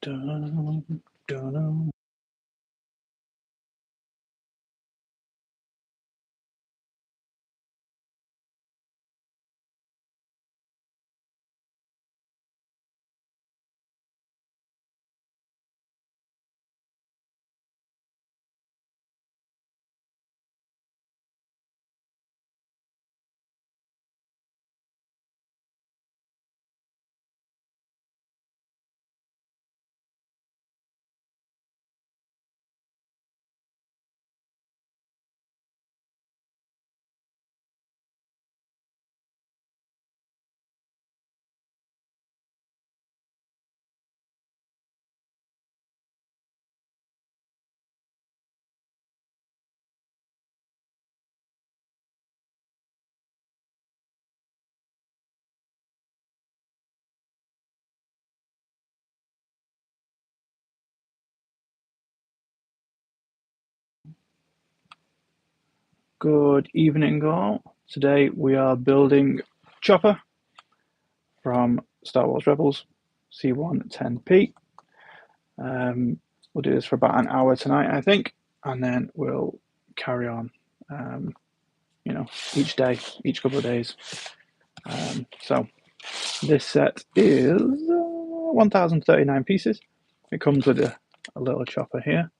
Dun, dun. Good evening, all. Today we are building Chopper from Star Wars Rebels, C1-10P. We'll do this for about an hour tonight, I think, and then we'll carry on, each day, each couple of days. So this set is 1,039 pieces. It comes with a little chopper here,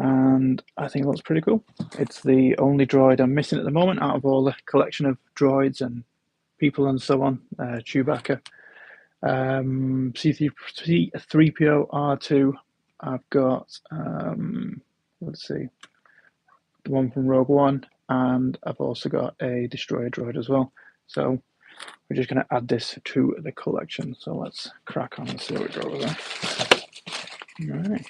and I think it looks pretty cool. It's the only droid I'm missing at the moment out of all the collection of droids and people and so on. Chewbacca, C3PO, R2. I've got, let's see, the one from Rogue One, and I've also got a destroyer droid as well. So we're just going to add this to the collection. So let's crack on and see how we go with that. All right.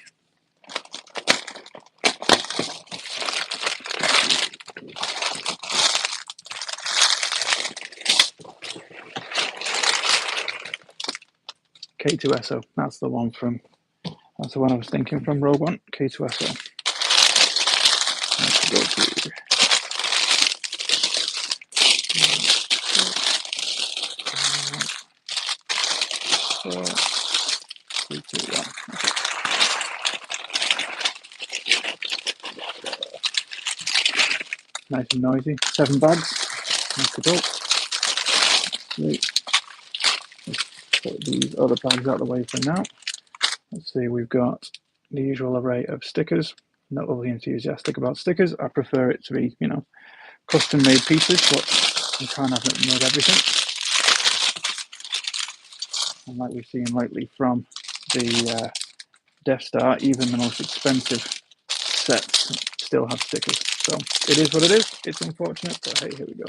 K2SO, that's the one I was thinking from Rogue One, K2SO. Let's go to four, three, two, one. Nice and noisy. 7 bags. Let's go. Let's put these other bags out of the way for now. Let's see, we've got the usual array of stickers. Not overly enthusiastic about stickers. I prefer it to be, custom made pieces, but you can't have it made everything. And like we've seen lately from the Death Star, even the most expensive sets still have stickers. So it is what it is. It's unfortunate, but hey, here we go.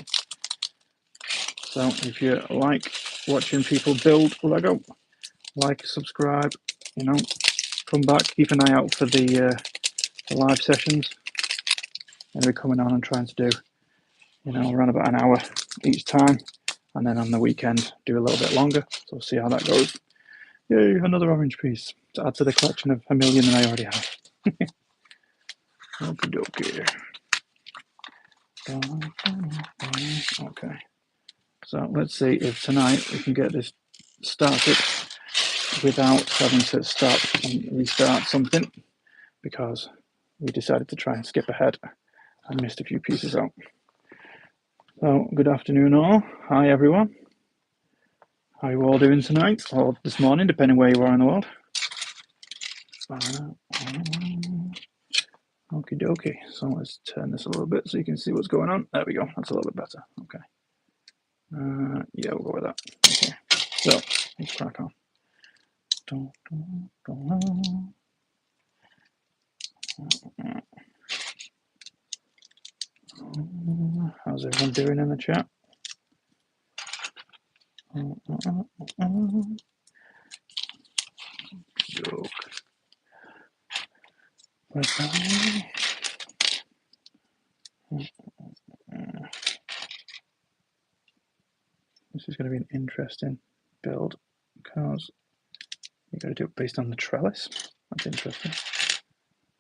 So if you like watching people build Lego, like, subscribe, come back, keep an eye out for the live sessions. And we're coming on and trying to do, around about an hour each time. And then on the weekend, do a little bit longer. So we'll see how that goes. Yay, another orange piece to add to the collection of 1 million that I already have. Okie dokie. Okay. So let's see if tonight we can get this started without having to stop and restart something, because we decided to try and skip ahead and missed a few pieces out. So good afternoon all. Hi everyone. How are you all doing tonight, or this morning, depending where you are in the world? Okie dokie. So let's turn this a little bit so you can see what's going on. There we go. That's a little bit better. Okay. Yeah, we'll go with that. Okay. So let's crack on. How's everyone doing in the chat? Joke. This is going to be an interesting build because you've got to do it based on the trellis. That's interesting.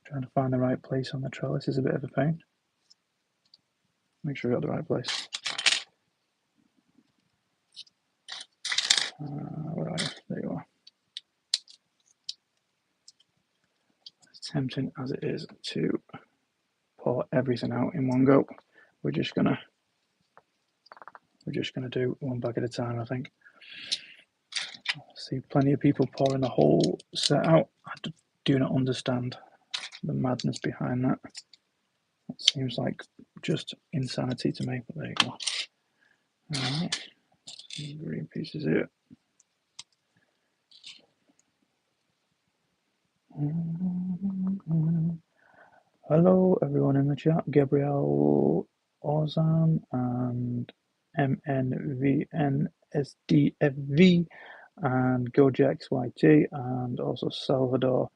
Trying to find the right place on the trellis is a bit of a pain. Make sure you got the right place. Where are you? There you are. tempting as it is to pour everything out in one go, we're just gonna do one bag at a time, I think. I see plenty of people pouring the whole set out. I do not understand the madness behind that. It seems like just insanity to me, but there you go. Alright, some green pieces here. Hello everyone in the chat, Gabriel Ozan and MNVNSDFV and GojaxYT and also Salvador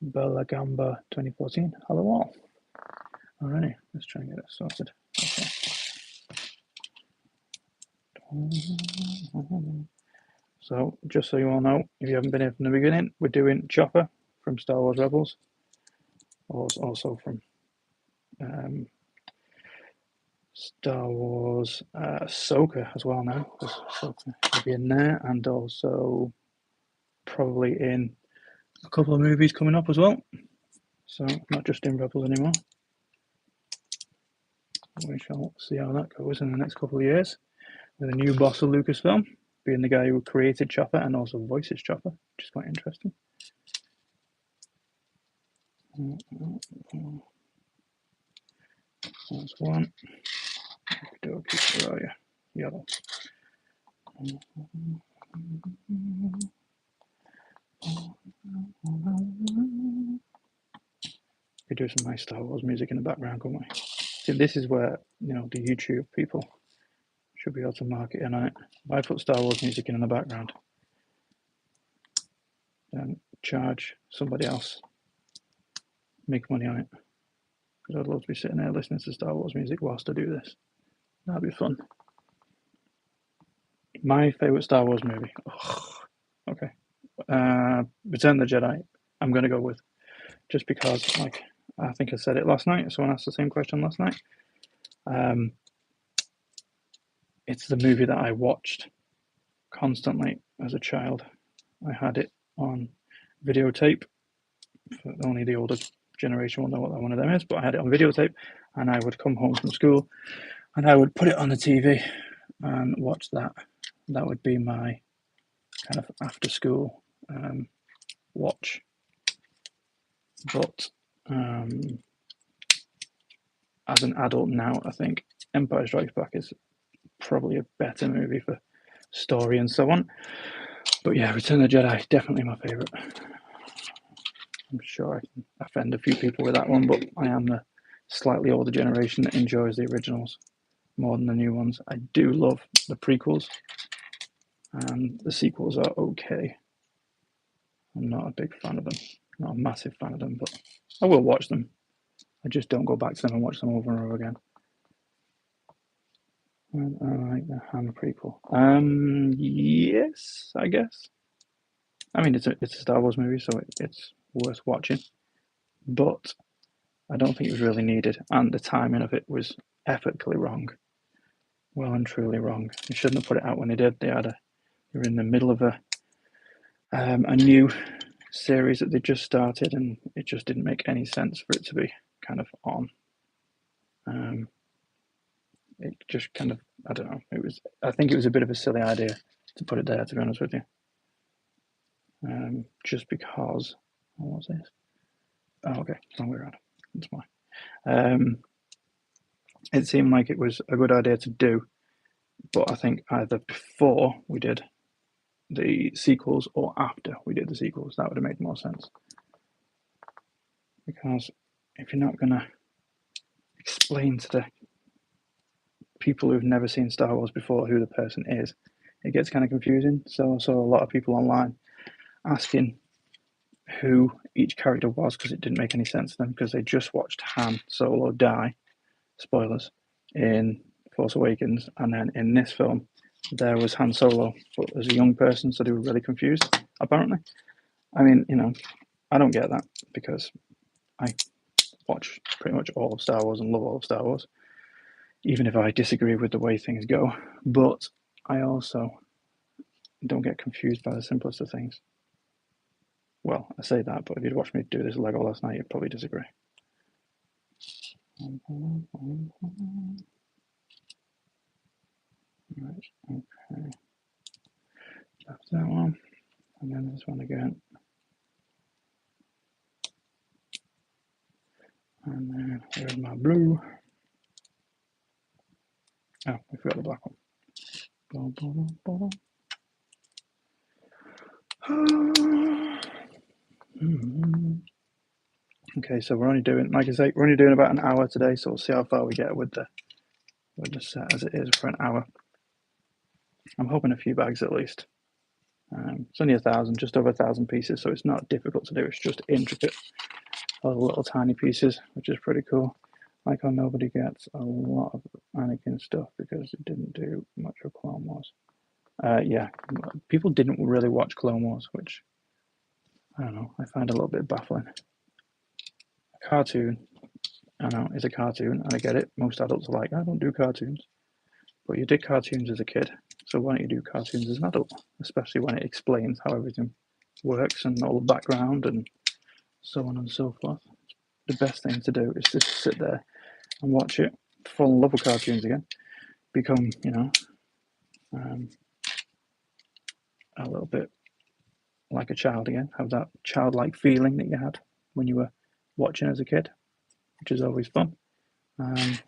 Belagamba 2014. Hello all. Alrighty, let's try and get it sorted. Okay. So, just so you all know, if you haven't been here from the beginning, we're doing Chopper from Star Wars Rebels, also from Star Wars Ahsoka as well now. Ahsoka will be in there, and also probably in a couple of movies coming up as well. So, not just in Rebels anymore. We shall see how that goes in the next couple of years with a new boss of Lucasfilm, being the guy who created Chopper and also voices Chopper, which is quite interesting. That's one. Where are you? Yellow. We do some nice Star Wars music in the background, can't we? See, this is where, you know, the YouTube people should be able to market in on it. If I put Star Wars music in the background, then charge somebody else, make money on it. Because I'd love to be sitting there listening to Star Wars music whilst I do this. That'd be fun. My favourite Star Wars movie. Okay. Return of the Jedi, I'm going to go with. Just because, like, I think I said it last night. Someone asked the same question last night. It's the movie that I watched constantly as a child. I had it on videotape. Only the older generation will know what one of them is, but I had it on videotape, and I would come home from school and I would put it on the TV and watch that. That would be my kind of after school watch. But as an adult now, I think Empire Strikes Back is probably a better movie for story and so on. But yeah, Return of the Jedi, definitely my favourite. I'm sure I can offend a few people with that one, but I am the slightly older generation that enjoys the originals more than the new ones. I do love the prequels, and the sequels are okay. I'm not a big fan of them, not a massive fan of them, but I will watch them. I just don't go back to them and watch them over and over again. And I like the Han prequel. Yes, I guess. I mean, it's a Star Wars movie, so it's worth watching. But I don't think it was really needed, and the timing of it was epically wrong. Well and truly wrong. They shouldn't have put it out when they did. They were in the middle of a new series that they just started, and it just didn't make any sense for it to be kind of on. It just kind of, I don't know. I think it was a bit of a silly idea to put it there, to be honest with you. Just because, what was this? Oh, okay, wrong way around. That's why. It seemed like it was a good idea to do, but I think either before we did the sequels or after we did the sequels, that would have made more sense. Because if you're not going to explain to the people who've never seen Star Wars before who the person is, it gets kind of confusing. So I saw a lot of people online asking who each character was because it didn't make any sense to them, because they just watched Han Solo die, spoilers, in Force Awakens, and then in this film there was Han Solo but as a young person, so they were really confused, apparently. I mean, you know, I don't get that, because I watch pretty much all of Star Wars and love all of Star Wars, even if I disagree with the way things go. But I also don't get confused by the simplest of things. Well, I say that, but if you'd watched me do this Lego last night, you'd probably disagree. Right, okay. That's that one. And then this one again. And then where's my blue? Oh, I forgot the black one. Okay, so we're only doing, like I say, we're only doing about an hour today, so we'll see how far we get with the set as it is for an hour. I'm hoping a few bags at least. It's only 1,000, just over 1,000 pieces, so it's not difficult to do. It's just intricate, all the little tiny pieces, which is pretty cool. Like how nobody gets a lot of Anakin stuff because it didn't do much of Clone Wars. Yeah, people didn't really watch Clone Wars, which I don't know, I find a little bit baffling. A cartoon, I know, it's a cartoon, and I get it. Most adults are like, I don't do cartoons. But you did cartoons as a kid, so why don't you do cartoons as an adult? Especially when it explains how everything works and all the background and so on and so forth. The best thing to do is just sit there and watch it, fall in love with cartoons again, become, a little bit like a child again, have that childlike feeling that you had when you were watching as a kid, which is always fun. I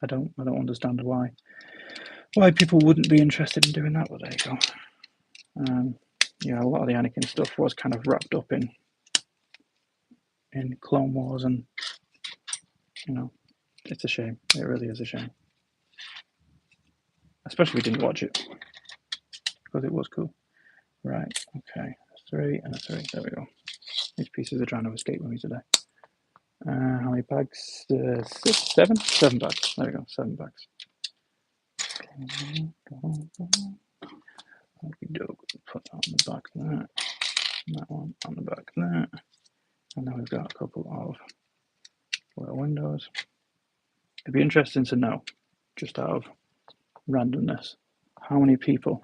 don't understand why people wouldn't be interested in doing that, but there you go. A lot of the Anakin stuff was kind of wrapped up in Clone Wars, and it's a shame. It really is a shame, especially if we didn't watch it because it was cool. Right? Okay, a 3 and a 3. There we go. These pieces are trying to escape with me today. How many bags? 6, 7? 7 bags. There we go. 7 bags. Put that on the back there. That one on the back there. And then we've got a couple of little windows. It'd be interesting to know, just out of randomness, how many people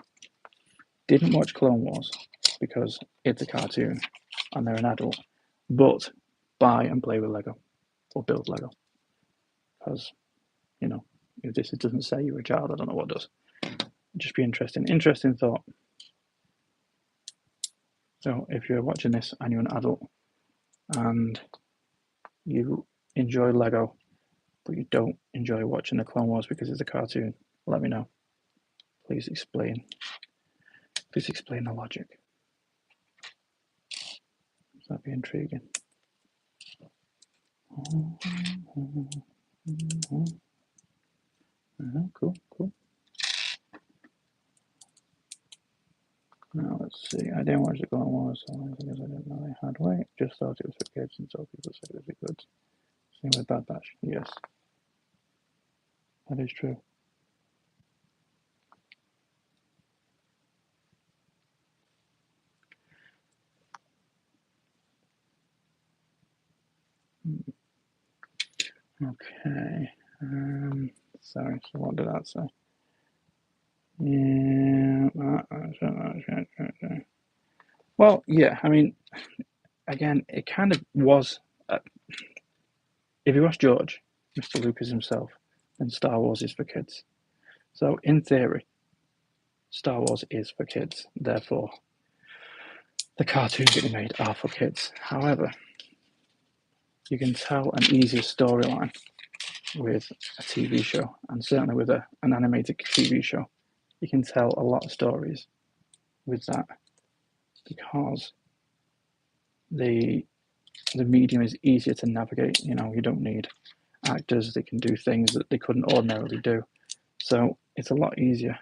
didn't watch Clone Wars because it's a cartoon and they're an adult, but buy and play with Lego or build Lego. Because, if this doesn't say you're a child, I don't know what does. It'd just be interesting. Interesting thought. So if you're watching this and you're an adult and you enjoy Lego, but you don't enjoy watching the Clone Wars because it's a cartoon, let me know. Please explain. Please explain the logic. That'd be intriguing. Cool. Now let's see. I didn't watch the Clone Wars, so because I didn't know they had weight. Just thought it was for kids, and so people said it would be good. Same with Bad Batch. Yes, that is true. Okay. Sorry. So what did that say? Yeah. Well, yeah. I mean, again, it kind of was. If you ask George, Mr. Lucas himself, then Star Wars is for kids. So in theory, Star Wars is for kids. Therefore, the cartoons that he made are for kids. However, you can tell an easier storyline with a TV show, and certainly with an animated TV show. You can tell a lot of stories with that because the medium is easier to navigate. You don't need actors that can do things that they couldn't ordinarily do. So it's a lot easier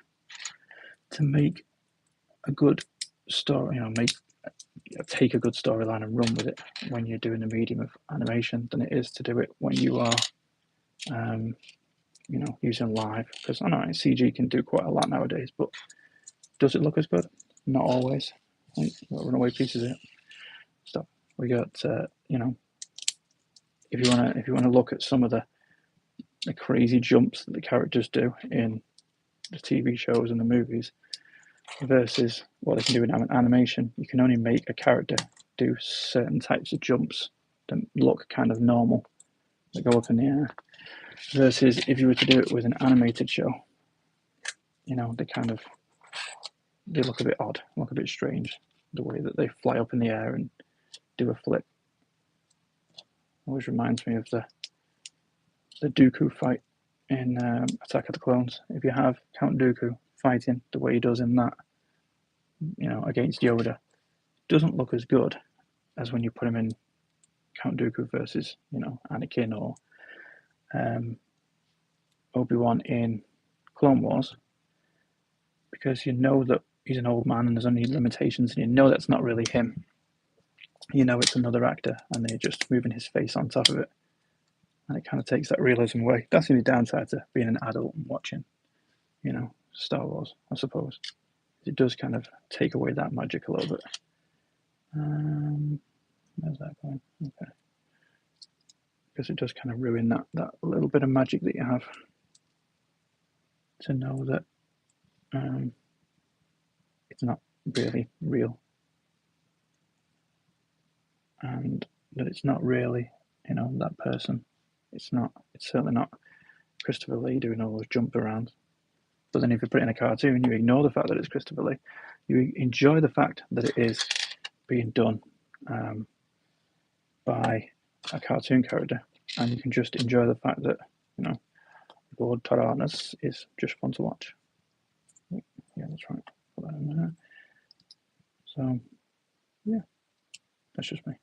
to make a good story, take a good storyline and run with it when you're doing the medium of animation than it is to do it when you are, using live. Because I know CG can do quite a lot nowadays, but does it look as good? Not always. We've got runaway pieces of it. Stuff. We got, if you want to look at some of the crazy jumps that the characters do in the TV shows and the movies versus what they can do in animation, you can only make a character do certain types of jumps that look kind of normal, that go up in the air, versus if you were to do it with an animated show, you know, they look a bit odd, look a bit strange, the way that they fly up in the air and do a flip. Always reminds me of the Dooku fight in Attack of the Clones. If you have Count Dooku fighting the way he does in that, you know, against Yoda, it doesn't look as good as when you put him in Count Dooku versus, you know, Anakin or Obi-Wan in Clone Wars, because you know that he's an old man and there's only limitations, and you know that's not really him. You know it's another actor, and they're just moving his face on top of it, and it kind of takes that realism away. That's the only downside to being an adult and watching, you know, Star Wars, I suppose. It does kind of take away that magic a little bit. Where's that going? Okay. Because it does kind of ruin that little bit of magic that you have to know that it's not really real, and that it's not really, you know, that person. It's certainly not Christopher Lee doing all those jump arounds. But then if you put it in a cartoon, you ignore the fact that it's Christopher Lee. You enjoy the fact that it is being done by a cartoon character, and you can just enjoy the fact that, you know, Lord Tyrannus is just fun to watch. Yeah, that's right. Put that in there. So, yeah, that's just me.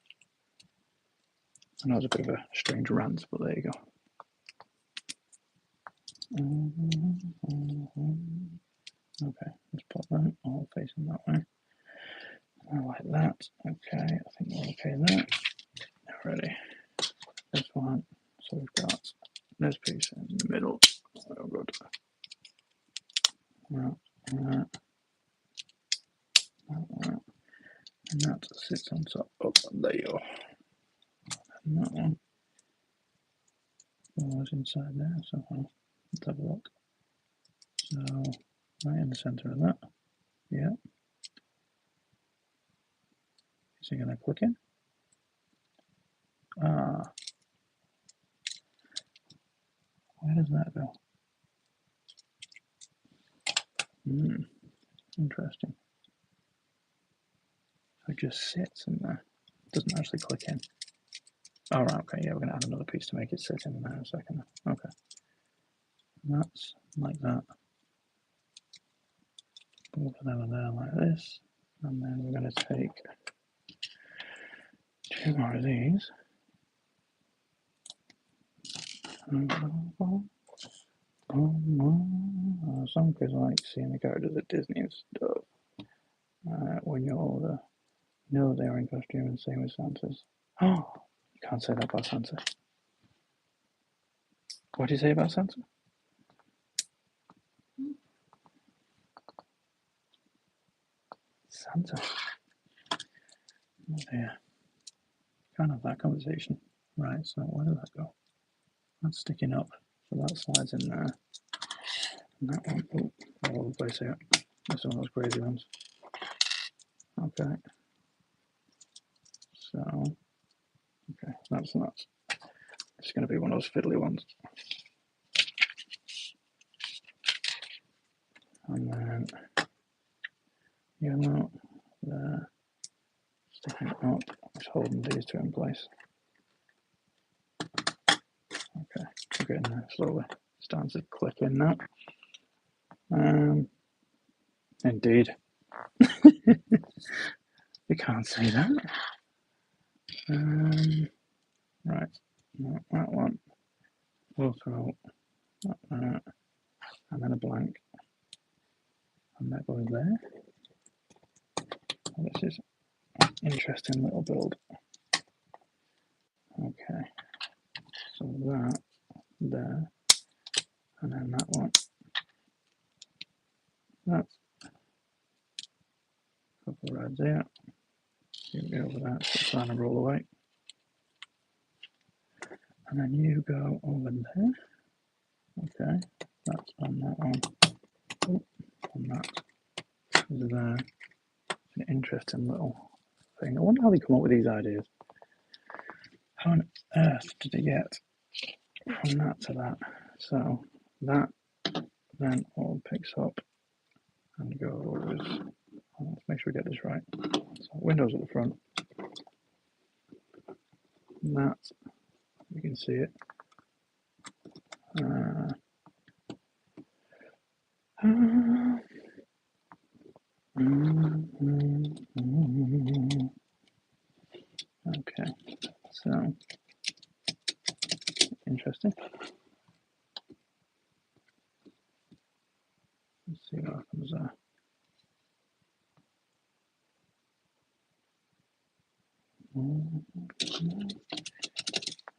I know it's a bit of a strange rant, but there you go. Okay, let's put that all facing that way. I like that. Okay, I think we're okay there. Ready. This one. So we've got this piece in the middle. Oh, good. That. And that sits on top. Oh, there you go. And that one goes inside there somehow. Let's have a look. So, right in the center of that. Yeah. Is he going to click in? Ah. Where does that go? Interesting. So it just sits in there. It doesn't actually click in. All right, okay, yeah, we're going to add another piece to make it sit in there in a second. Okay. And that's like that. Both of them are there like this. And then we're going to take two more of these. Some kids like seeing the characters at Disney and stuff. When you're older, know they're in costume, and same with Santa's. Oh, you can't say that about Santa. What do you say about Santa? Santa. Oh dear. Can't have that conversation. Right, so where did that go? That's sticking up, so that slides in there. And that one, oh, all over the place here. That's one of those crazy ones. Okay. So, okay, that's that. It's going to be one of those fiddly ones. And then, yellow, there, sticking it up, just holding these two in place. Okay, we're getting there slowly. Starting to click in now. Indeed. You can't say that. Right, no, that one. We'll throw that there, and then a blank. And that goes there. Oh, this is an interesting little build. Okay, so that there, and then that one. That's a couple of reds there. You go over that, so trying to roll away. And then you go over there. Okay, that's on that one. Oh, on that is there. An interesting little thing. I wonder how they come up with these ideas. How on earth did they get from that to that? So that then all picks up and goes. Let's make sure we get this right. So windows at the front. And that, you can see it. Okay, so interesting. Let's see what happens there.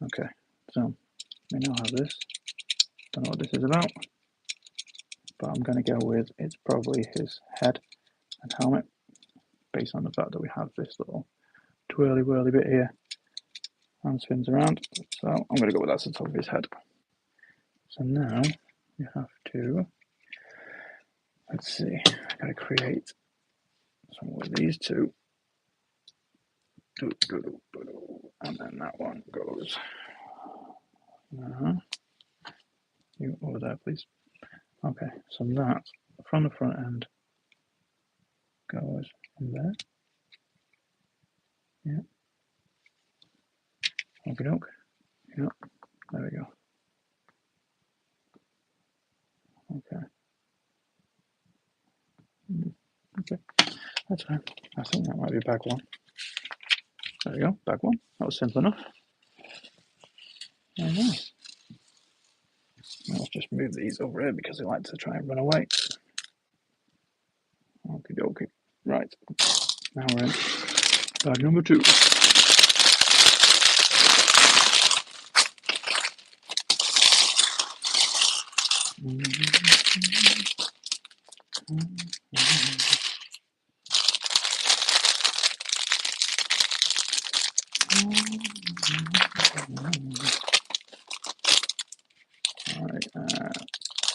Okay, so we now have this. Don't know what this is about, but I'm going to go with it's probably his head and helmet, based on the fact that we have this little twirly whirly bit here and spins around. So I'm going to go with that's the top of his head. So now we have to, let's see, I've got to create some of these two. And then that one goes. You over there, please. Okay, so that from the front end goes in there. Yeah. Okie doke. Yeah. There we go. Okay. Okay. That's fine. I think that might be bag one. There we go. Bag one. That was simple enough. There we go. Let's just move these over here because they like to try and run away. Okie dokie. Right. Now we're in bag number 2. Alright,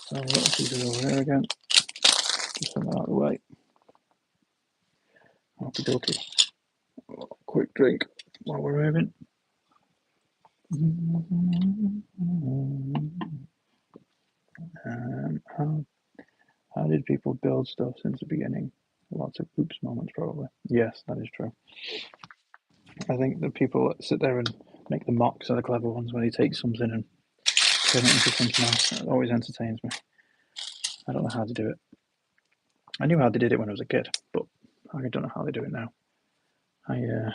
so let's do this over here again. Just send that out of the way. Okie dokie. Quick drink while we're moving. How did people build stuff since the beginning? Lots of oops moments, probably. Yes, that is true. I think the people that sit there and make the mocks are the clever ones when they take something and turn it into something else. It always entertains me. I don't know how to do it. I knew how they did it when I was a kid, but I don't know how they do it now. I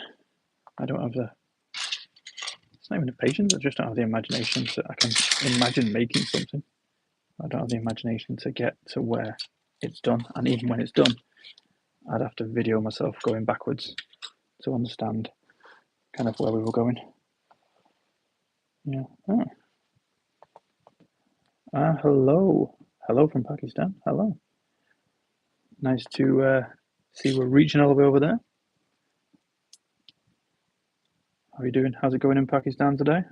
don't have the. It's not even the patience. I just don't have the imagination so I can imagine making something. I don't have the imagination to get to where it's done, and even when it's done, I'd have to video myself going backwards to understand kind of where we were going. Yeah. Hello. Hello from Pakistan. Hello. Nice to see we're reaching all the way over there. How are you doing? How's it going in Pakistan today?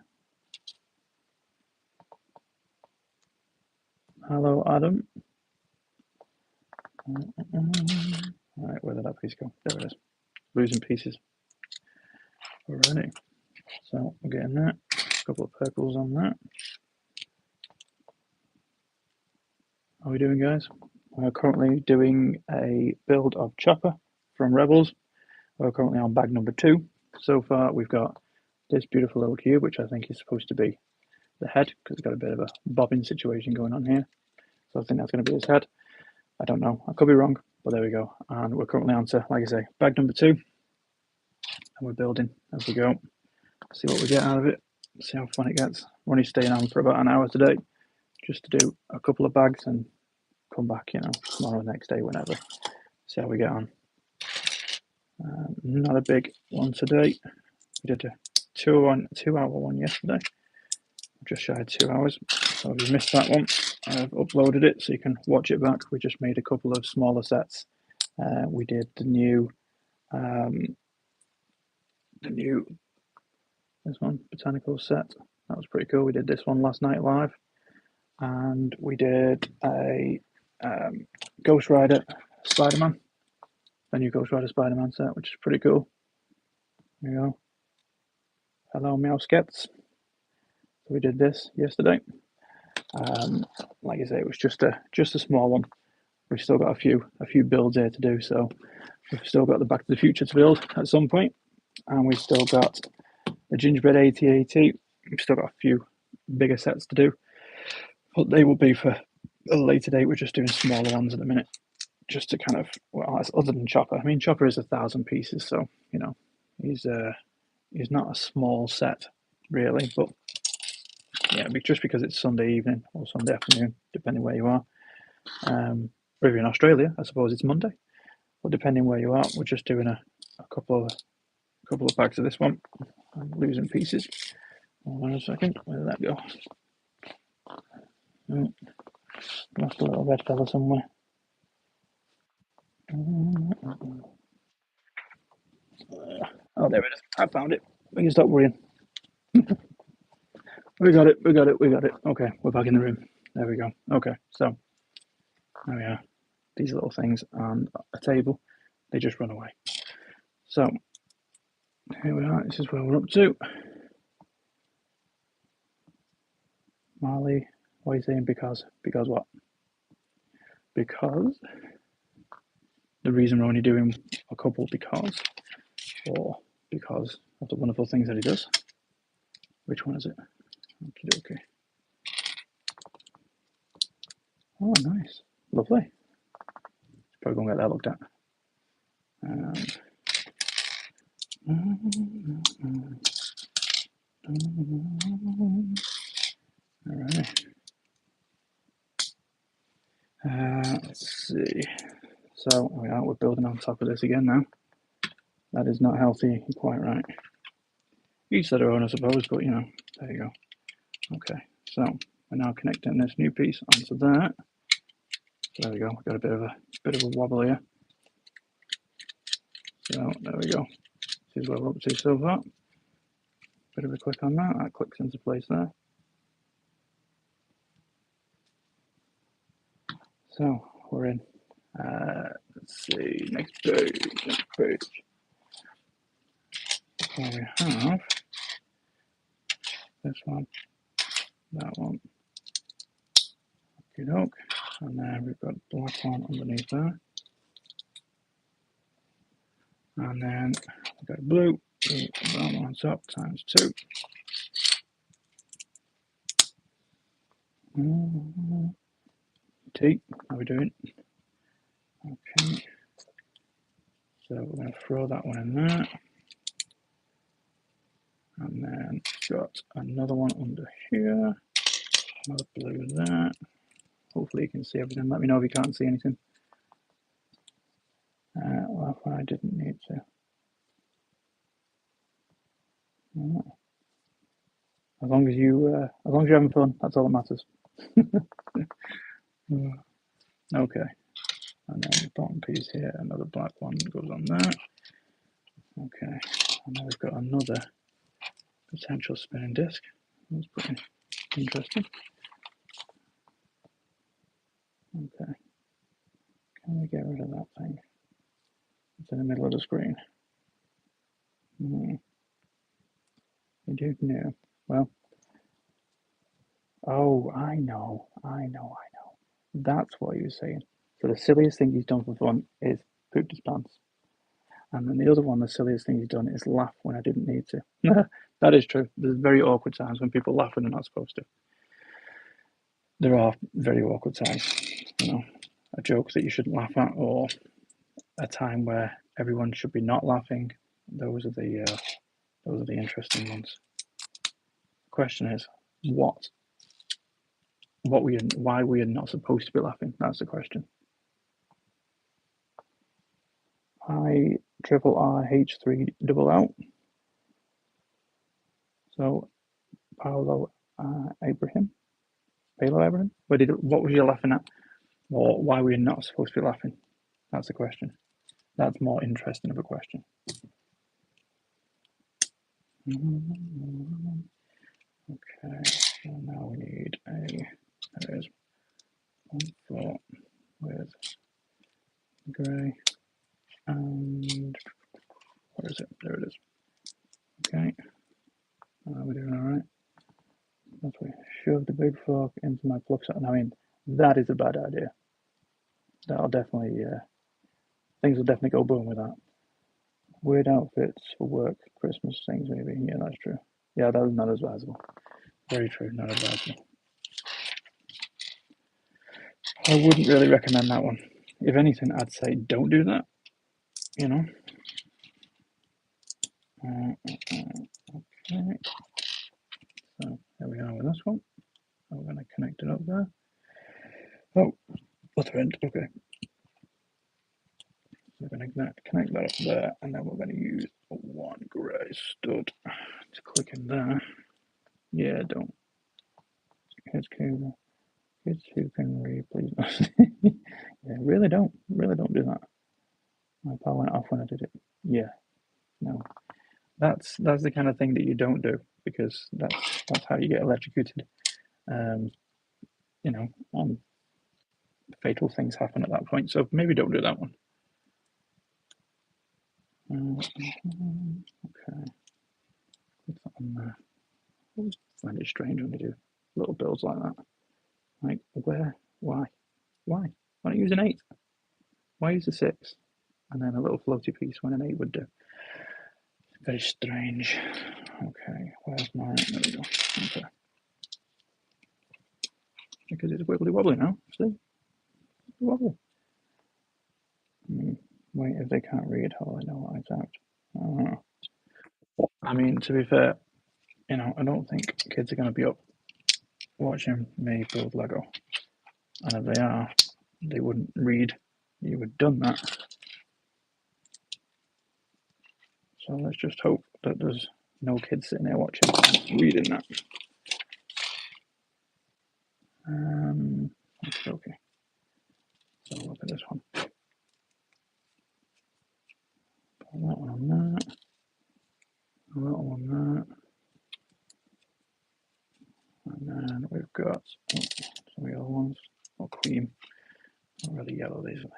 Hello, Adam. All right, where did that piece go? There it is. Losing pieces. We're ready. So we're getting that. A couple of purples on that. How are we doing, guys? We're currently doing a build of Chopper from Rebels. We're currently on bag number 2. So far, we've got this beautiful little cube, which I think is supposed to be the head, because it's got a bit of a bobbing situation going on here. So I think that's going to be his head. I don't know. I could be wrong, but there we go. And we're currently on to, like I say, bag number 2. And we're building as we go. See what we get out of it. See how fun it gets. We're only staying on for about an hour today, just to do a couple of bags and come back, tomorrow, next day, whenever. See how we get on. Not a big one today. We did a 2-hour one yesterday. Just shy of 2 hours. So if you missed that one, I've uploaded it so you can watch it back. We just made a couple of smaller sets. We did the new this one, botanical set. That was pretty cool. We did this one last night live. And we did a Ghost Rider Spider-Man. A new Ghost Rider Spider-Man set, which is pretty cool. There you go. Hello, Meowskets. So we did this yesterday. Like I say, it was just a small one. We've still got a few builds here to do, so we've still got the Back to the Future to build at some point, and we've still got the Gingerbread AT-AT. We've still got a few bigger sets to do, but they will be for a later date. We're just doing smaller ones at the minute, just to kind of, well, other than Chopper. I mean, Chopper is 1,000 pieces, so you know, he's not a small set really, but yeah, just because it's Sunday evening or Sunday afternoon, depending where you are. Or if you're in Australia, I suppose it's Monday. But depending where you are, we're just doing a couple of bags of this one. I'm losing pieces. Hold on a second. Where did that go? Oh, lost a little red fella somewhere. Oh, there it is. I found it. We can stop worrying. We got it. Okay, we're back in the room. There we go. Okay, so there we are. These little things and a table, they just run away. So here we are. This is where we're up to. Marley, what are you saying? Because what? Because the reason we're only doing a couple or because of the wonderful things that he does. Which one is it? Okay. Oh, nice. Lovely. Probably going to get that looked at. All right. Let's see. So we're building on top of this again now. That is not healthy. You're quite right. Each their own, I suppose, but you know, there you go. Okay, so we're now connecting this new piece onto that. So there we go. We've got a bit of a wobble here. So there we go. This is where we're up to so far. Bit of a click on that. That clicks into place there. So we're in. Let's see. Next page. So we have this one, that one. Okay, doke. And then we've got black one underneath there. And then we've got blue, brown on top times 2. T, how are we doing? Okay. So we're going to throw that one in there. And then got another one under here. Another blue there. Hopefully you can see everything. Let me know if you can't see anything. Well, I didn't need to. As long as you're having fun, that's all that matters. Okay. And then the bottom piece here, another black one goes on there. Okay. And now we've got another potential spinning disc. That's pretty interesting. Okay. Can we get rid of that thing? It's in the middle of the screen. You do know. Well. Oh, I know. That's what he was saying. So the silliest thing he's done for fun is pooped his pants. And then the other one, the silliest thing he's done is laugh when I didn't need to. That is true. There's very awkward times when people laugh when they're not supposed to. There are very awkward times, you know, a joke that you shouldn't laugh at, or a time where everyone should be not laughing. Those are the interesting ones. The question is, why we are not supposed to be laughing? That's the question. I-triple-R-H-3-double-L. So Paolo Abraham. What was you laughing at? Or why were you not supposed to be laughing? That's the question. That's more interesting of a question. Okay, so now we need there is 1 4 with grey, and where is it? There it is. Okay. We're doing all right. That's we shove the big fork into my plug socket. I mean, that is a bad idea. That'll definitely, things will definitely go boom with that. Weird outfits for work, Christmas things maybe. Yeah, that's true. Yeah, that is not advisable. Very true, not advisable. I wouldn't really recommend that one. If anything, I'd say don't do that. You know. Okay. So there we are with this one. I'm going to connect it up there. Oh, other end. Okay. So we're going to connect that up there, and then we're going to use one grey stud to click in there. Yeah, don't. Here's cable. Kids who can read, please. Yeah, really don't do that. My power went off when I did it. Yeah, no. That's the kind of thing that you don't do, because that's how you get electrocuted. You know, and fatal things happen at that point. So maybe don't do that one. Okay. Put that on there. I always find it strange when they do little builds like that. Like, where? Why? Why don't you use an 8? Why use a 6? And then a little floaty piece when an 8 would do. Very strange. Okay, where's mine? There we go. Okay. Because it's wibbly wobbly now. See? Wobbly. Wait, if they can't read, how will I know what I typed? I mean, to be fair, you know, I don't think kids are going to be up watching me build Lego. And if they are, they wouldn't read. You would have done that. So let's just hope that there's no kids sitting there watching reading that. Okay. So look at this one. Put that one on that. That one on that. And then we've got some of the other ones. Or cream. Not really yellow, these are.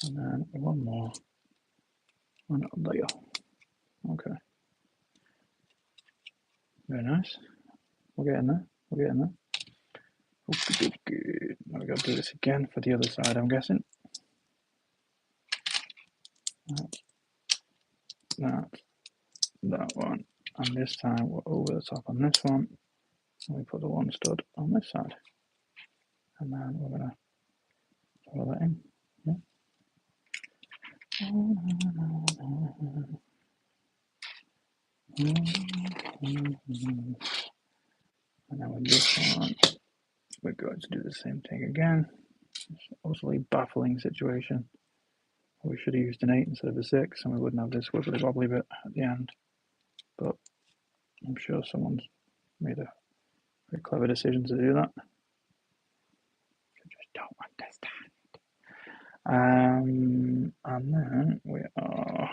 And then one more. And there. Okay. Very nice. We're getting there. We're getting there. Okay, good. Now we've got to do this again for the other side, I'm guessing. That one. And this time we're over the top on this one. And we put the one stud on this side. And then we're going to throw that in. Yeah. And then with this one, we're going to do the same thing again. It's also a baffling situation. We should have used an 8 instead of a 6, and we wouldn't have this wibbly wobbly bit at the end. But I'm sure someone's made a very clever decision to do that. I just don't understand. And then we are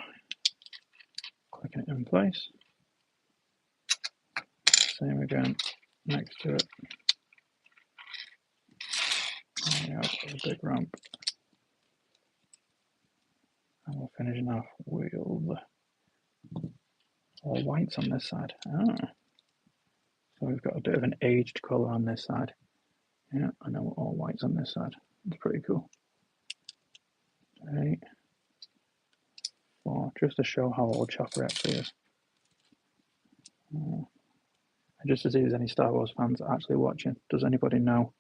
clicking it in place. Same again next to it. There we have a big ramp. And we're finishing off with all whites on this side. So we've got a bit of an aged colour on this side. Yeah, and then we're all whites on this side. It's pretty cool. 8, 4, just to show how old Chopper actually is. And just to see if there's any Star Wars fans actually watching. Does anybody know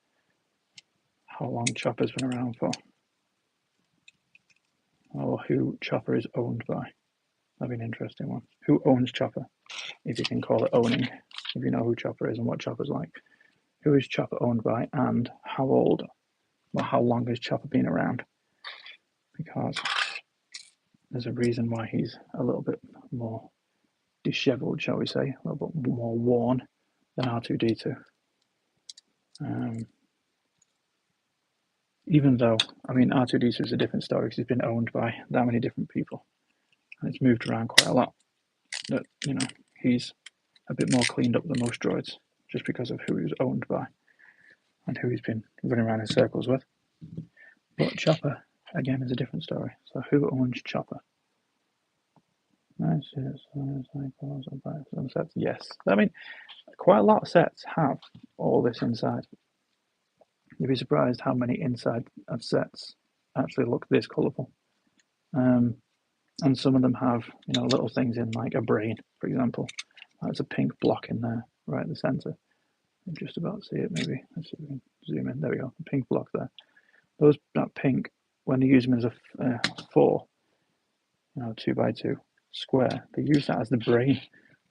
how long Chopper's been around for? Or who Chopper is owned by? That'd be an interesting one. Who owns Chopper? If you can call it owning. If you know who Chopper is and what Chopper's like. Who is Chopper owned by, and how old, or how long has Chopper been around? Because there's a reason why he's a little bit more disheveled, shall we say, a little bit more worn than R2-D2. Even though, I mean, R2-D2 is a different story because he's been owned by that many different people, and it's moved around quite a lot. That, you know, he's a bit more cleaned up than most droids, just because of who he was owned by and who he's been running around in circles with. But Chopper, again, is a different story. So who owns Chopper? Sets. Yes, I mean, quite a lot of sets have all this inside. You'd be surprised how many inside of sets actually look this colourful. And some of them have, you know, little things in, like a brain, for example. There's a pink block in there, right in the centre. You can just about see it, maybe. Let's see if we can zoom in. There we go, the pink block there. That pink, when they use them as a 4, you know, 2x2 square, they use that as the brain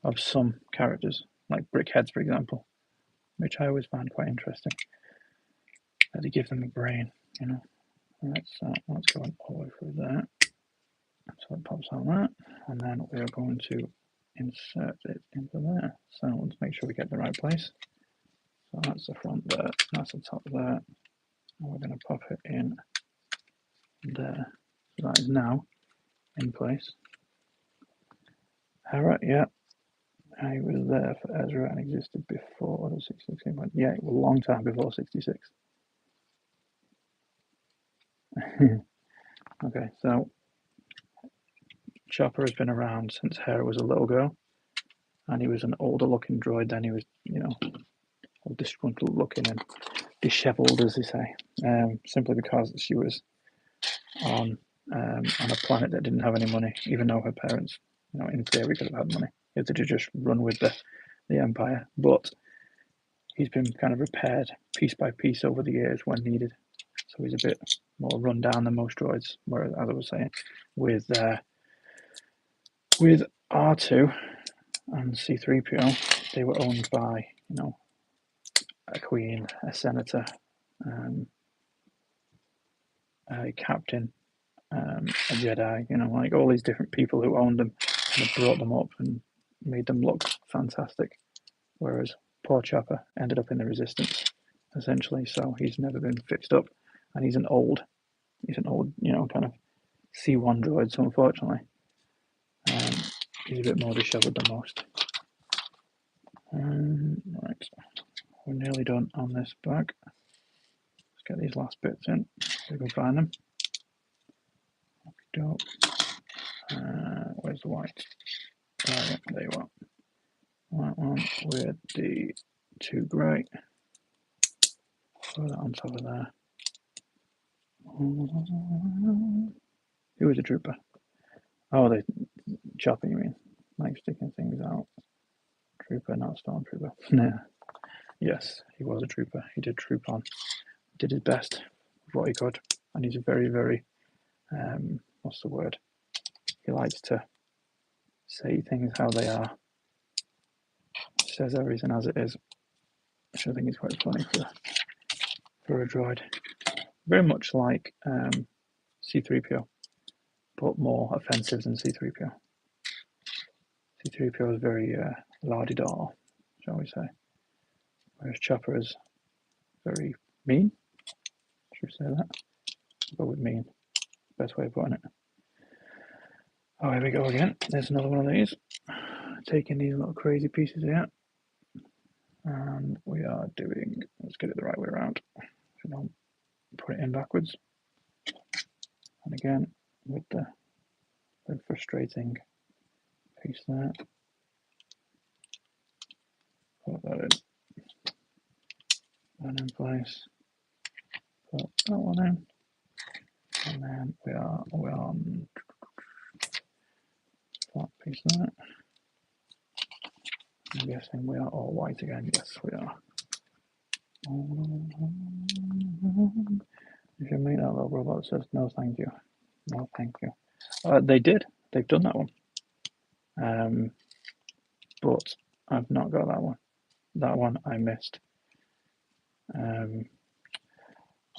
of some characters, like Brickheads, for example, which I always find quite interesting. That they give them a brain, you know. Right, so let's go all the way through there. So it pops on that, and then we are going to insert it into there. So let's make sure we get the right place. So that's the front there, that's the top there, and we're going to pop it in there. So that is now in place. Alright, yeah. I was there for Ezra and existed before the 66. Yeah, it was a long time before 66. Okay, so Chopper has been around since Hera was a little girl, and he was an older looking droid then. He was, you know, all disgruntled looking and dishevelled, as they say, simply because she was on a planet that didn't have any money, even though her parents, you know, in theory could have had money. He had to just run with the Empire. But he's been kind of repaired piece by piece over the years when needed. So he's a bit more run down than most droids. Whereas, as I was saying, with R2 and C3PO, they were owned by, you know, a queen, a senator, a captain, a Jedi, you know, like all these different people who owned them and have brought them up and made them look fantastic. Whereas poor Chopper ended up in the Resistance, essentially, so he's never been fixed up, and he's an old, you know, kind of C1 droid, so unfortunately, he's a bit more dishevelled than most. Right, we're nearly done on this bag. Let's get these last bits in, so we can find them. Where's the white? Oh, yeah, there you are. White one with the 2 grey. Throw that on top of there. Who was a trooper? Oh, the Chopper, you mean? Like sticking things out. Trooper, not stormtrooper. Yeah. Yes, he was a trooper. He did troop on. Did his best with what he could. And he's a very, very, what's the word? He likes to say things how they are. Says everything as it is. Which I think is quite funny for a droid. Very much like C3PO, but more offensive than C3PO. C3PO is very la-di-da, shall we say. Whereas Chopper is very mean. Should we say that? I'll go with mean. Best way of putting it. Oh, here we go again. There's another one of these. Taking these little crazy pieces here. And we are doing, let's get it the right way around. So don't put it in backwards. And again, with the frustrating piece there. Put that in. That in place. Put that one in. And then we're on flat piece there. I'm guessing we are all white again. Yes, we are. If you meet that little robot that says no thank you. No thank you. They did. They've done that one. But I've not got that one. That one I missed.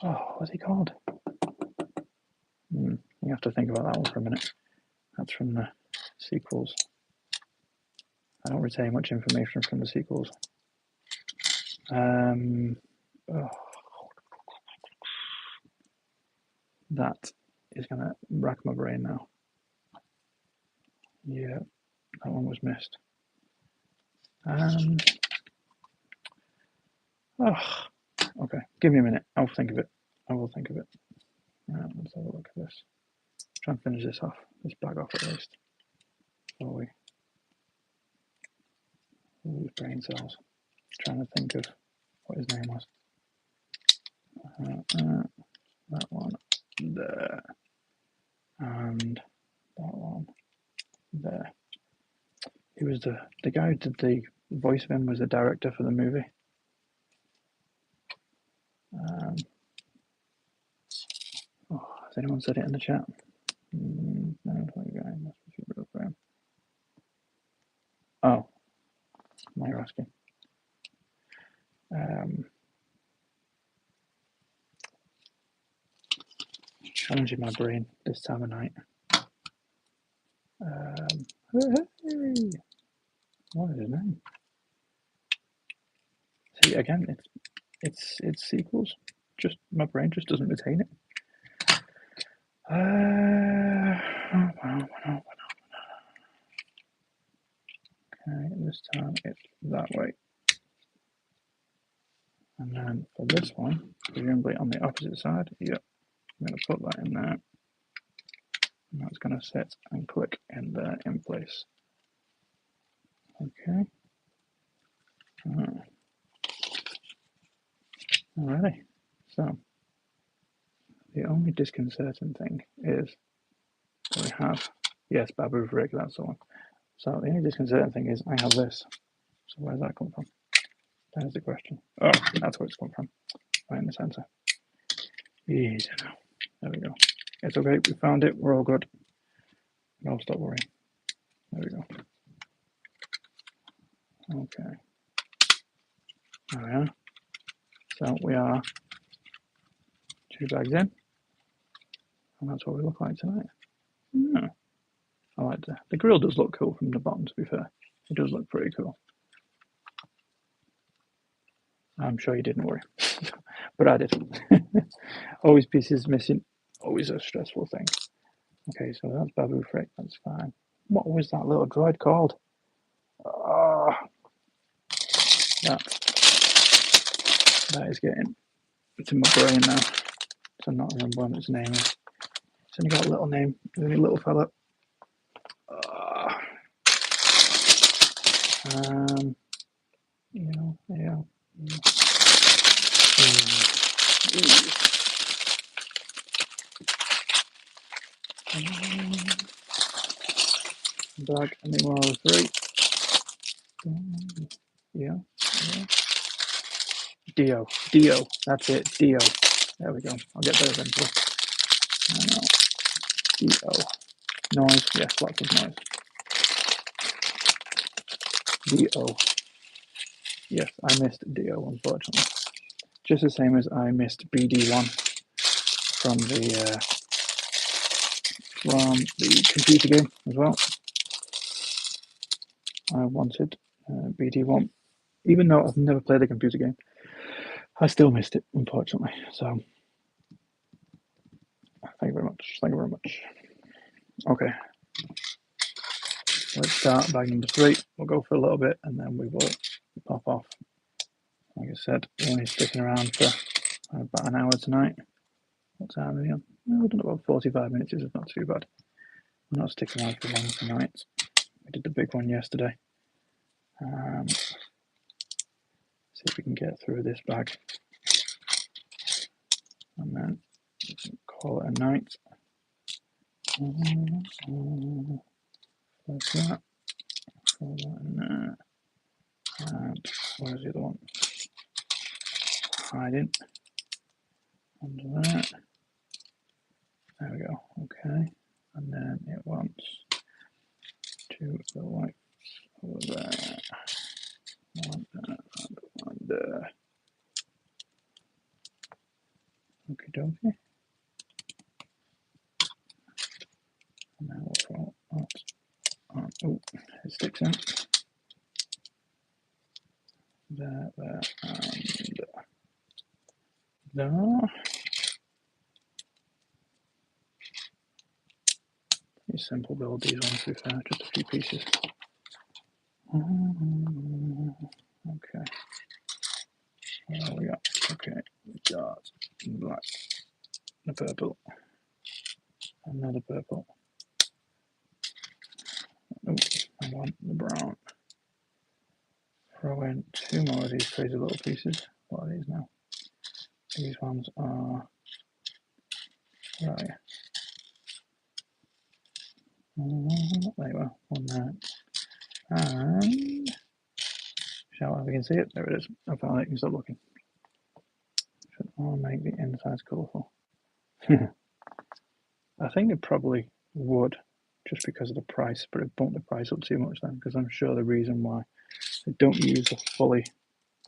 What's he called? You have to think about that one for a minute. That's from the sequels. I don't retain much information from the sequels. That is going to rack my brain now. Yeah, that one was missed. Okay, give me a minute. I'll think of it. I will think of it. Let's have a look at this. Try and finish this off. This bag off at least. before we lose brain cells. Trying to think of what his name was. That one there, and that one there. He was the guy who did the voice of him was the director for the movie. Has anyone said it in the chat? No, oh, now you're asking. Challenging my brain this time of night. Hey, what is his name? See, again, it's sequels. Just my brain just doesn't retain it. Okay, this time it's that way. And then for this one, presumably on the opposite side, yep, I'm going to put that in there. And that's going to sit and click in there in place. Okay. Alrighty. So, the only disconcerting thing is we have, yes, Babu Frick, that's the one. So, the only disconcerting thing is I have this. So, where does that come from? There's the question. Oh, that's where it's come from. Right in the center. Easy now. There we go. It's okay. We found it. We're all good. No, stop worrying. There we go. Okay. There we are. So we are 2 bags in. And that's what we look like tonight. Yeah. I like the grill does look cool from the bottom, to be fair. It does look pretty cool. I'm sure you didn't worry. But I did. Always pieces missing. Always a stressful thing. Okay, so that's Babu Frick. That's fine. What was that little droid called? That is getting into my brain now. So I'm not remembering what its name is. It's only got a little name. It's only a little fella. Yeah. Bag, and then 1 3. Yeah. Dio, that's it, Dio. There we go. I'll get there eventually. Dio. Noise, yes, lots of noise. Dio. Yes, I missed Dio, unfortunately. Just the same as I missed BD1 from the computer game as well. I wanted BD1, even though I've never played a computer game. I still missed it, unfortunately. So, thank you very much. Thank you very much. Okay. Let's start bag number 3. We'll go for a little bit and then we will pop off. Like I said, we're only sticking around for about an hour tonight. What time are we on? We've done about 45 minutes, which is not too bad. We're not sticking around for long tonight. We did the big one yesterday. See if we can get through this bag. And then call it a night. Like that. Throw that in there. And where's the other one? Hiding. Under that. There we go. Okay. And then it wants to the lights over there. One there. Okie dokie. And then we'll throw that on. Oh, it sticks in. There, and there. Pretty simple build, these ones, to be fair, just a few pieces. Okay. What we got? Okay, we got black, the purple, another purple. Oh, want the brown. Throw in 2 more of these crazy little pieces. What are these now? These ones are right. There you are, one there. And shall we can see it? There it is. I found it. You can stop looking. Should all make the insides colourful. I think it probably would, just because of the price, but it bumped the price up too much then, because I'm sure the reason why they don't use the fully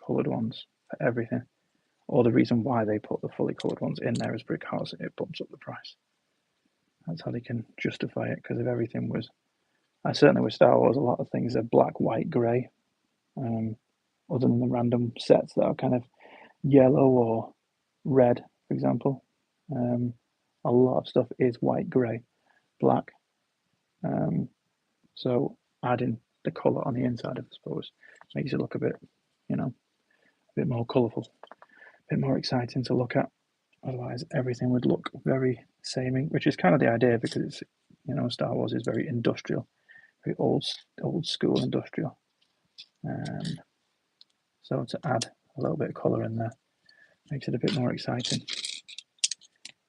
coloured ones for everything, or the reason why they put the fully coloured ones in there is because it bumps up the price. That's how they can justify it, because if everything was, certainly with Star Wars, a lot of things are black, white, grey, other than the random sets that are kind of yellow or red, for example. A lot of stuff is white, grey, black. So adding the colour on the inside, I suppose, makes it look a bit, a bit more colourful, a bit more exciting to look at. Otherwise, everything would look very samey, which is kind of the idea, because it's, Star Wars is very industrial, very old school industrial. So to add a little bit of colour in there makes it a bit more exciting,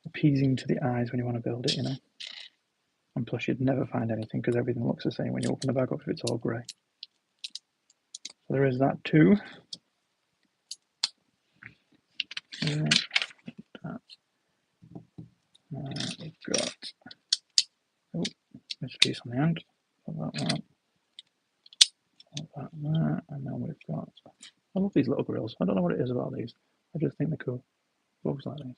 appeasing to the eyes when you want to build it, And plus, you'd never find anything because everything looks the same when you open the bag up if it's all grey. So there is that too. We've got this piece on the end. Put that one. Put that there, and then we've got. I love these little grills. I don't know what it is about these. I just think they're cool. Bugs like these.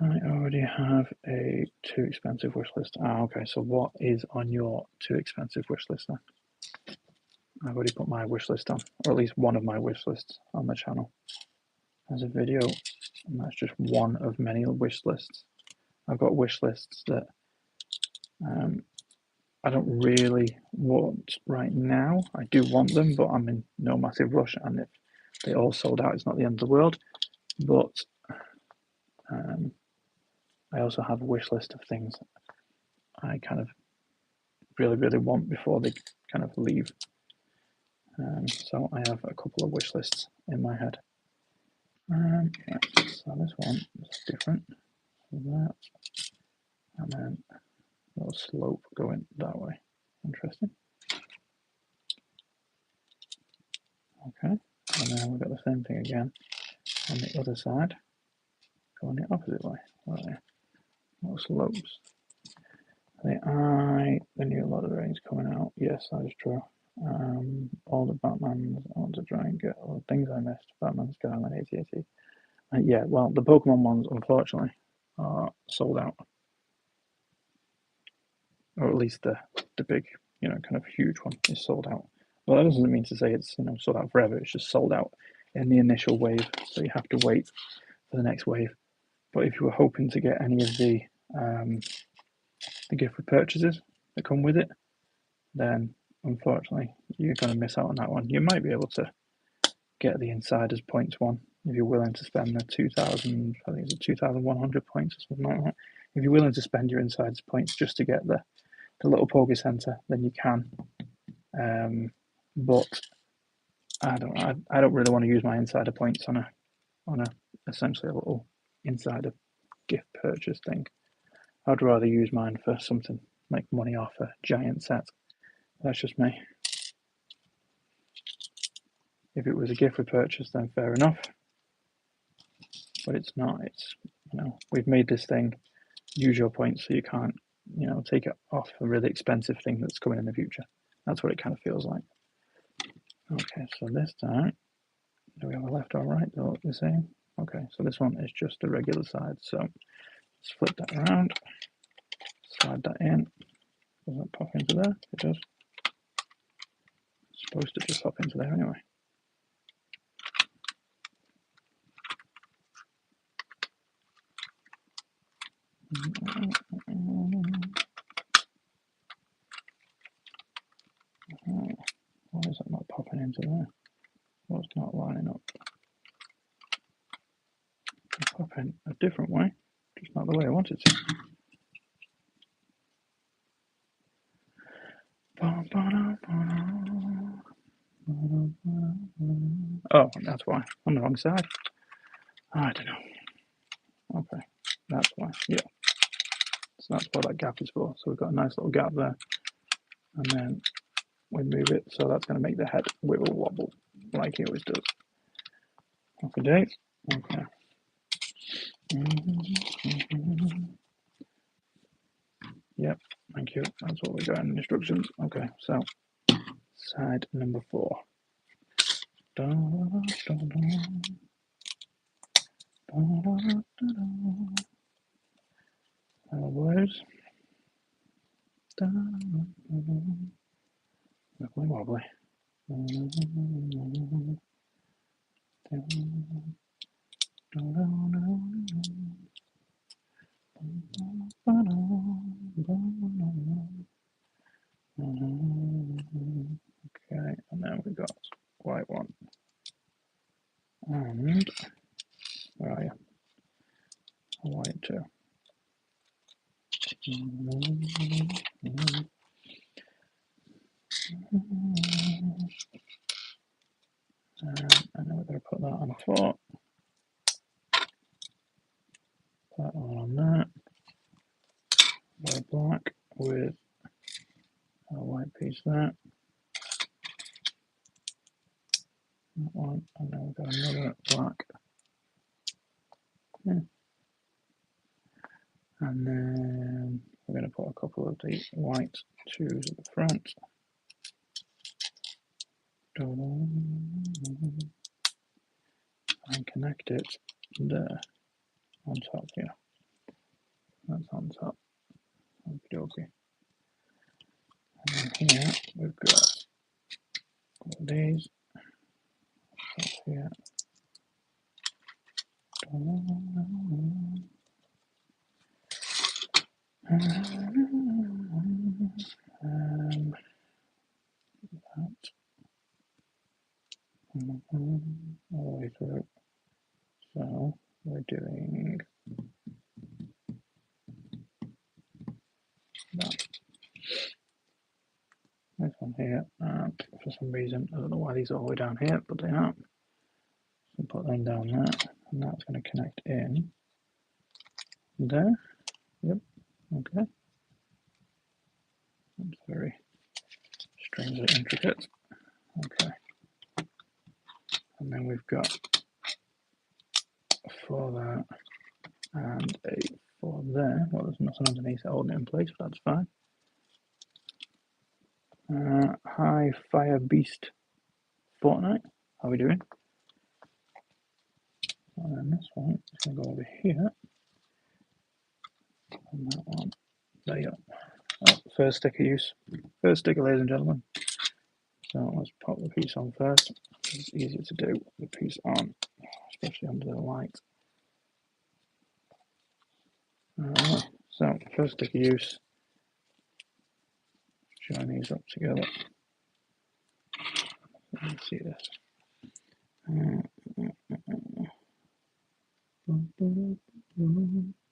I already have a too expensive wish list. Okay. So what is on your too expensive wish list then? I've already put my wish list on, or at least one of my wish lists on the channel as a video, and that's just one of many wish lists. I've got wish lists that I don't really want right now. I do want them, but I'm in no massive rush, and if they all sold out, it's not the end of the world. But I also have a wish list of things I kind of really, really want before they kind of leave. So I have a couple of wish lists in my head. Right, so this one is different. So that, and then a little slope going that way. Interesting. Okay, and then we've got the same thing again on the other side, going the opposite way. Right. Little slopes. The new Lord of the Rings coming out. Yes, that is true. All the Batmans, I want to try and get all the things I missed. Batman, Skyline, AT-AT. Yeah, well, the Pokemon ones, unfortunately, are sold out. Or at least the big, kind of huge one is sold out. Well, that doesn't mean to say it's, sold out forever. It's just sold out in the initial wave, so you have to wait for the next wave. But if you were hoping to get any of the gift with purchases that come with it, then unfortunately you're going to miss out on that one. You might be able to get the Insiders Points one if you're willing to spend the 2,000, I think it's 2,100 points or something like that. If you're willing to spend your Insiders Points just to get the little Poké Center, then you can. But I don't really want to use my Insider Points on a essentially a little Insider gift purchase thing. I'd rather use mine for something like money off a giant set. That's just me. If it was a gift for purchase, then fair enough. But it's not. It's, we've made this thing use your points so you can't, take it off a really expensive thing that's coming in the future. That's what it kind of feels like. Okay, so this time, do we have a left or right? They look the same. Okay, so this one is just the regular side. So let's flip that around, slide that in. Does that pop into there? It does. It's supposed to just pop into there anyway. Why is that not popping into there? What's not lining up? It's popping a different way, just not the way I want it to. Oh, that's why. On the wrong side. I don't know. Okay, that's why. Yeah. So that's what that gap is for. So we've got a nice little gap there. And then we move it, so that's going to make the head wiggle wobble like it always does. Happy days. Okay. Yep, thank you. That's what we got in the instructions. Okay, so side number 4. Words. Wiggly wobbly. Okay, and then we got white one. And where are you? A white 2. And then we're going to put that on a 4. That one on that. Very black with a white piece there. That one, and then we've got another black. Yeah. And then we're going to put a couple of the white 2s at the front. And connect it there on top here. That's on top. Okie dokie. And then here we've got all of these. Up here. All the way through. So we're doing that. This one here, and for some reason, I don't know why these are all the way down here, but they aren't. So put them down there, and that's going to connect in there. Yep, okay. That's very strangely intricate. Okay. And then we've got a 4 there, and a 4 there. Well, there's nothing underneath it holding it in place, but that's fine. Hi, Fire Beast Fortnite. How are we doing? And then this one is going to go over here. And that one. There you go. Oh, first sticker use. First sticker, ladies and gentlemen. So let's pop the piece on first. It's easier to do the piece on, especially under the light. So first sticker use. Join these up together. Let me see this.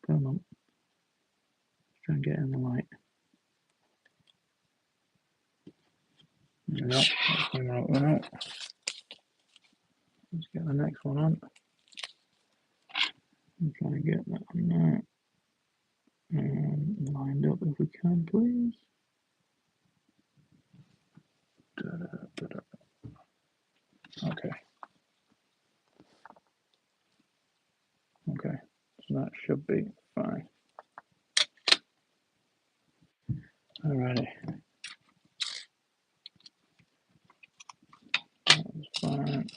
Come on. Let's try and get in the light. No, that's the right one out. Let's get the next one on. I'm trying to get that on there. And lined up if we can, please. Okay. Okay, so that should be fine. Alrighty. That's fine.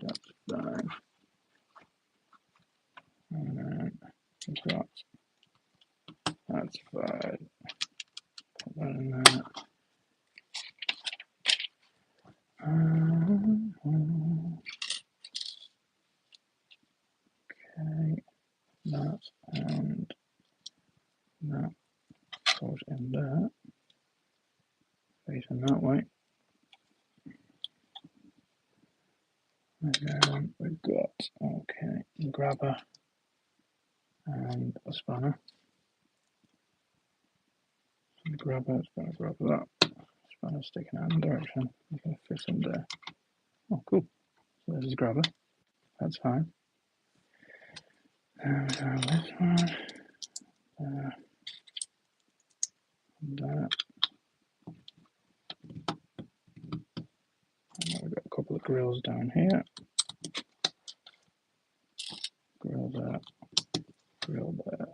That's fine. And then we've got that's fine. Put that in there. Okay, that and that goes in there, facing that way. And then we've got, okay, grabber and a spanner. The grabber is going to grab that. spanner sticking out in the direction. It's going to fit in there. Oh, cool. So there's his grabber. That's fine. And we have this one. There. And there. And then we've got a couple of grills down here. Grill there. Grill there.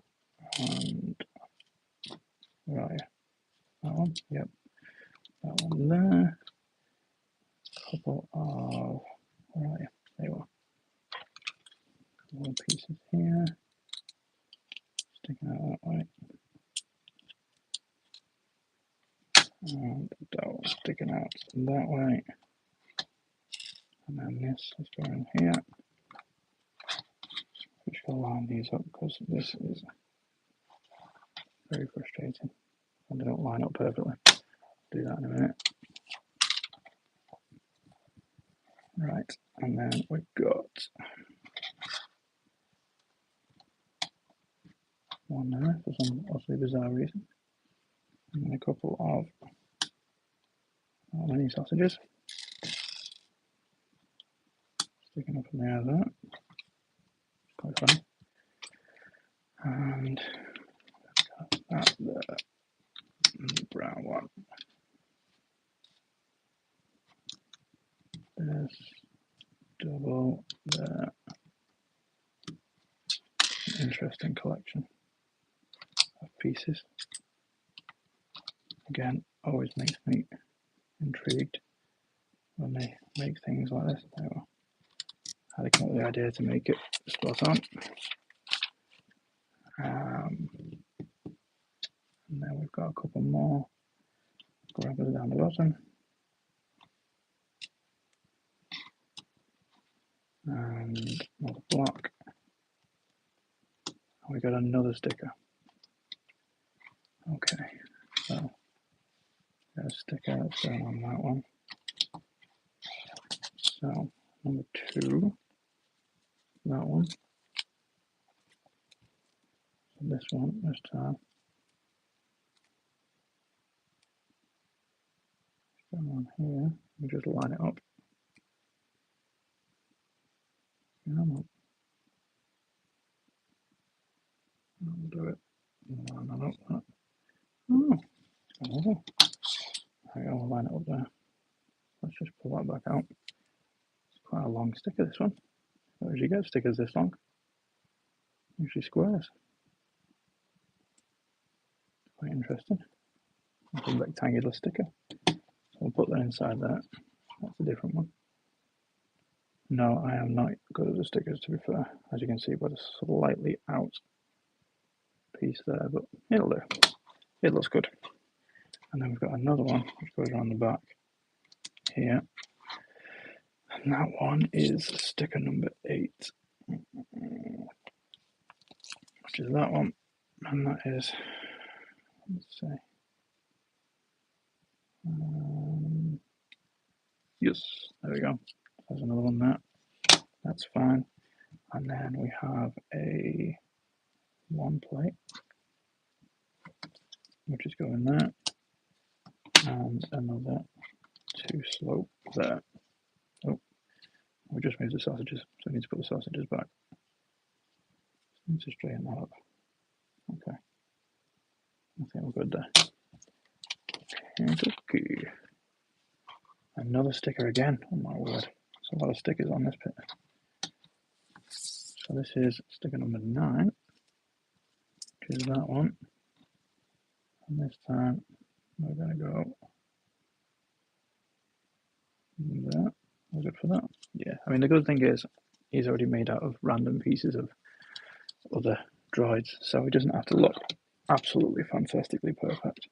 And where are you? That one? Yep. That one there. A couple of, where are you? There you are. More pieces here. Sticking out that way. And that one sticking out that way. And then this is going here. We shall line these up because this is very frustrating when they don't line up perfectly. I'll do that in a minute. Right, and then we've got one there for some utterly bizarre reason. And then a couple of mini sausages sticking up in the air there. Quite funny. And that there. And the brown one. This double there. Interesting collection of pieces. Again, always makes me intrigued when they make things like this. How they come up with the idea to make it spot on. And then we've got a couple more grabbers down the bottom. And another block. And we got another sticker. Okay, so there's a sticker that's going on that one. So number 2, that one. So this one, this time. Going on here. We just line it up. Come on. I'll do it. Line that up. Oh, there we go, we'll line it up there. Let's just pull that back out. It's quite a long sticker, this one. I don't usually get stickers this long. Usually squares. Quite interesting. It's a rectangular sticker. So we'll put that inside there. That's a different one. No, I am not good at the stickers, to be fair. As you can see, but a slightly out piece there, but it'll do. It looks good. And then we've got another one which goes around the back here. And that one is sticker number 8, which is that one. And that is, let's see. Yes, there we go. There's another one there. That's fine. And then we have a 1 plate, which is going there. And another 2 slope there. Oh, we just moved the sausages, so we need to put the sausages back. Need to straighten that up. Okay. I think we're good there. Okay. Another sticker again. Oh my word. There's a lot of stickers on this bit. So this is sticker number 9, which is that one. And this time we're going to go there. Was it for that? Yeah. I mean, the good thing is he's already made out of random pieces of other droids, so it doesn't have to look absolutely fantastically perfect.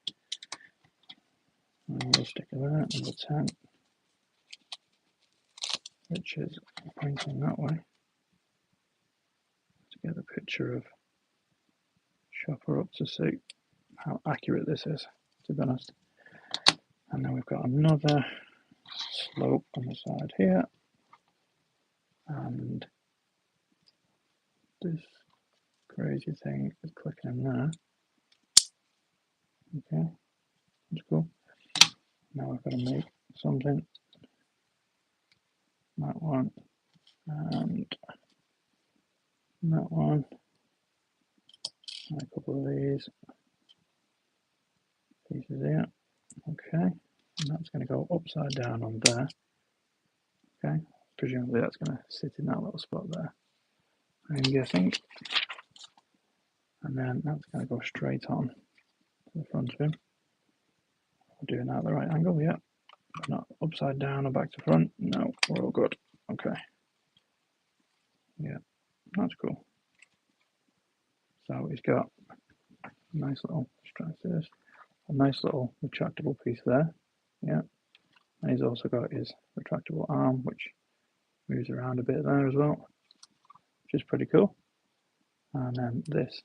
Another sticker there, number 10, which is pointing that way. To get a picture of Chopper up to see how accurate this is, to be honest. And then we've got another slope on the side here. And this crazy thing is clicking in there. Okay, that's cool. Now we've got to make something. That one and that one. And a couple of these pieces here. Okay, and that's going to go upside down on there. Okay, presumably that's going to sit in that little spot there, I'm guessing. And then that's going to go straight on to the front of him. We're doing that at the right angle, yeah. But not upside down or back to front. No, we're all good. Okay. Yeah, that's cool. So he's got a nice little, a nice little retractable piece there. Yeah. And he's also got his retractable arm, which moves around a bit there as well, which is pretty cool. And then this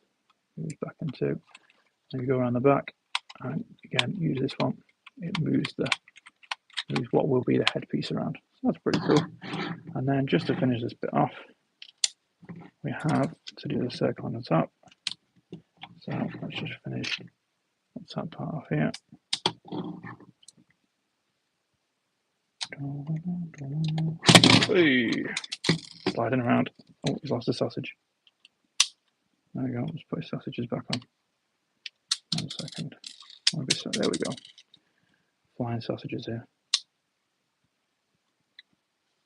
moves back into, and you go around the back, and again use this one. It moves what will be the headpiece around. So that's pretty cool. And then just to finish this bit off, we have to do the circle on the top. So let's just finish the top part off here. Hey, sliding around. Oh, he's lost a sausage. There we go. Let's put his sausages back on. 1 second. There we go. Flying sausages here.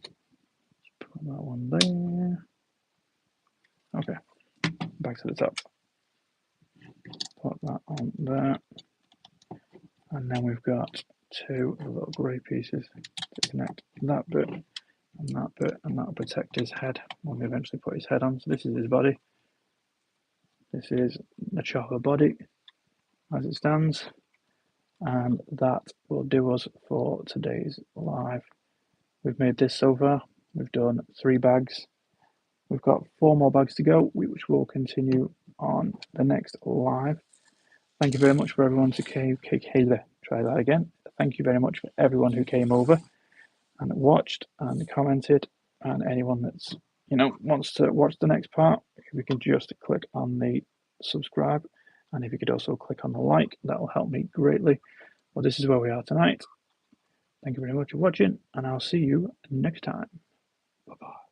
Let's put that one there. Okay. Back to the top. Put that on there. And then we've got two little grey pieces to connect that bit and that bit, and that'll protect his head when we eventually put his head on. So this is his body. This is the chopper body as it stands, and that will do us for today's live. We've made this so far. We've done 3 bags. We've got 4 more bags to go, which will continue on the next live. Thank you very much for everyone try that again. Thank you very much for everyone who came over and watched and commented, and anyone that's wants to watch the next part, if we can just click on the subscribe, and if you could also click on the like, that will help me greatly. Well, this is where we are tonight. Thank you very much for watching, and I'll see you next time. Bye bye.